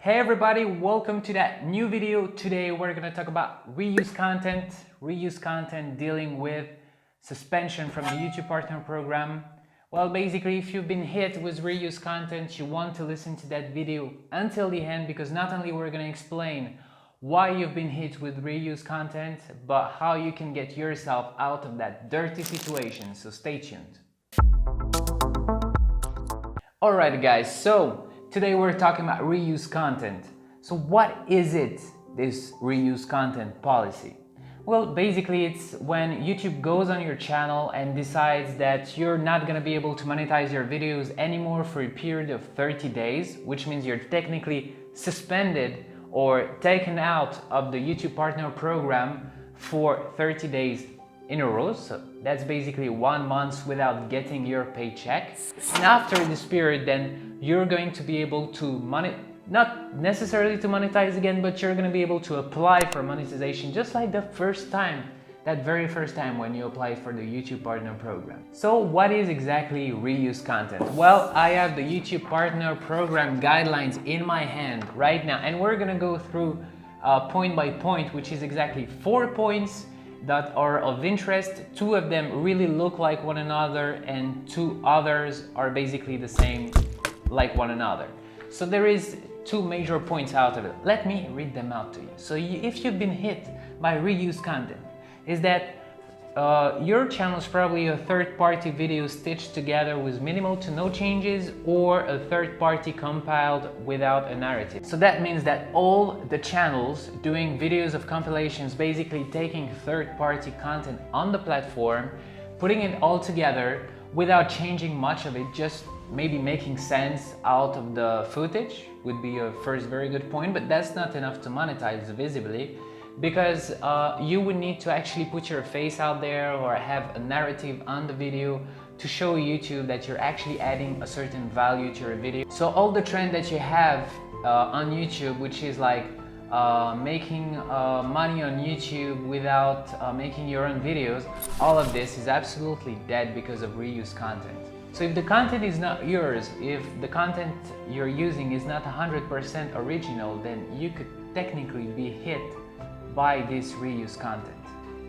Hey everybody, welcome to that new video. Today we're going to talk about reuse content dealing with suspension from the YouTube Partner Program. Well, basically, if you've been hit with reuse content, you want to listen to that video until the end, because not only we're going to explain why you've been hit with reuse content, but how you can get yourself out of that dirty situation. So stay tuned. Alright guys, so today we're talking about reuse content. So what is it, this reuse content policy? Well, basically it's when YouTube goes on your channel and decides that you're not gonna be able to monetize your videos anymore for a period of 30 days, which means you're technically suspended or taken out of the YouTube Partner Program for 30 days in a row. So that's basically 1 month without getting your paycheck. And after this period, then you're going to be able to not necessarily to monetize again, but you're going to be able to apply for monetization just like the first time, that very first time when you applied for the YouTube Partner Program. So what is exactly reuse content? Well, I have the YouTube Partner Program guidelines in my hand right now, and we're going to go through point by point, which is exactly 4 points that are of interest. 2 of them really look like one another and 2 others are basically the same like one another. So there is 2 major points out of it. Let me read them out to you. So if you've been hit by reuse content, is that your channel is probably a third-party video stitched together with minimal to no changes, or a third-party compiled without a narrative. So that means that all the channels doing videos of compilations, basically taking third-party content on the platform, putting it all together without changing much of it, just maybe making sense out of the footage would be a first very good point, but that's not enough to monetize visibly, because you would need to actually put your face out there or have a narrative on the video to show YouTube that you're actually adding a certain value to your video. So all the trend that you have on YouTube, which is like making money on YouTube without making your own videos, all of this is absolutely dead because of reuse content. So if the content is not yours, if the content you're using is not 100% original, then you could technically be hit by this reuse content.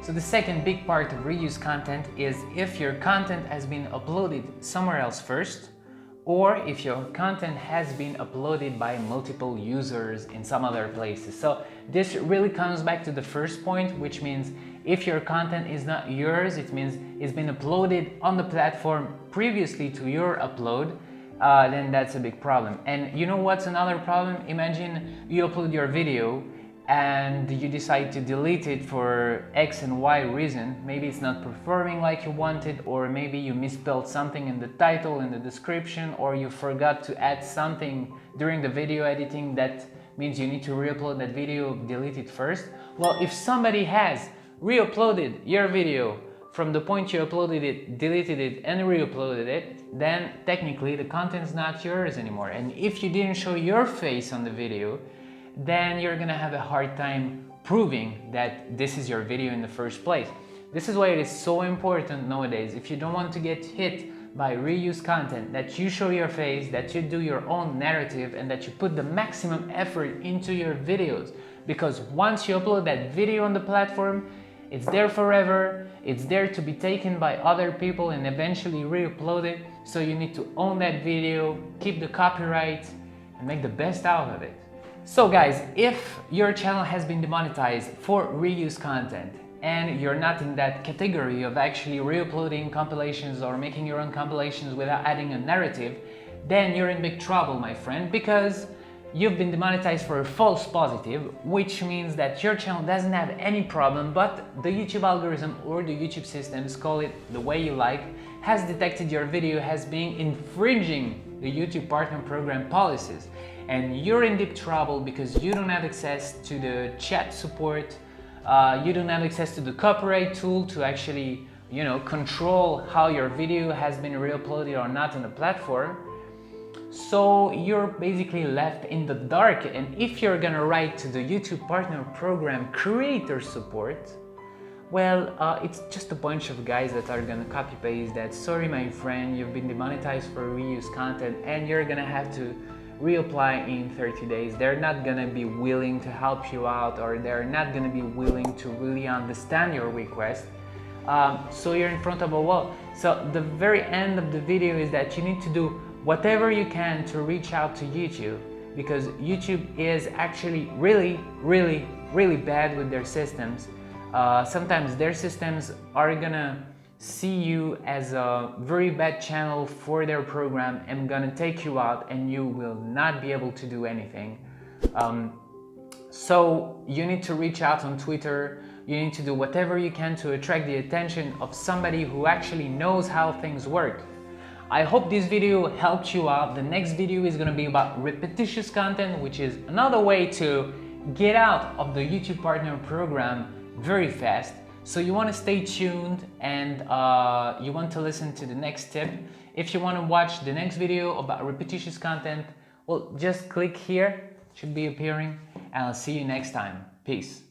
So the second big part of reuse content is if your content has been uploaded somewhere else first, or if your content has been uploaded by multiple users in some other places. So this really comes back to the first point, which means if your content is not yours, it means it's been uploaded on the platform previously to your upload, then that's a big problem. And you know what's another problem? Imagine you upload your video and you decide to delete it for X and Y reason. Maybe it's not performing like you wanted, or maybe you misspelled something in the title, in the description, or you forgot to add something during the video editing. That means you need to re-upload that video, delete it first. Well, if somebody has re-uploaded your video from the point you uploaded it, deleted it, and re-uploaded it, then technically the content is not yours anymore. And if you didn't show your face on the video, then you're gonna have a hard time proving that this is your video in the first place. This is why it is so important nowadays, if you don't want to get hit by reuse content, that you show your face, that you do your own narrative, and that you put the maximum effort into your videos. Because once you upload that video on the platform, it's there forever, it's there to be taken by other people and eventually re-upload it. So you need to own that video, keep the copyright, and make the best out of it. So guys, if your channel has been demonetized for reuse content and you're not in that category of actually re-uploading compilations or making your own compilations without adding a narrative, then you're in big trouble, my friend, because you've been demonetized for a false positive, which means that your channel doesn't have any problem, but the YouTube algorithm or the YouTube systems, call it the way you like, has detected your video as being infringing the YouTube Partner Program policies. And you're in deep trouble because you don't have access to the chat support, you don't have access to the copyright tool to actually, control how your video has been re-uploaded or not on the platform. So you're basically left in the dark. And if you're gonna write to the YouTube Partner Program creator support, well, it's just a bunch of guys that are gonna copy paste that, sorry my friend, you've been demonetized for reuse content, and you're gonna have to reapply in 30 days. They're not gonna be willing to help you out, or they're not gonna be willing to really understand your request. So you're in front of a wall. So the very end of the video is that you need to do whatever you can to reach out to YouTube, because YouTube is actually really bad with their systems. Sometimes their systems are gonna see you as a very bad channel for their program and gonna take you out, and you will not be able to do anything. So you need to reach out on Twitter. You need to do whatever you can to attract the attention of somebody who actually knows how things work. I hope this video helped you out. The next video is going to be about repetitious content, which is another way to get out of the YouTube Partner Program very fast. So you want to stay tuned, and you want to listen to the next tip. If you want to watch the next video about repetitious content, well, just click here. It should be appearing, and I'll see you next time. Peace.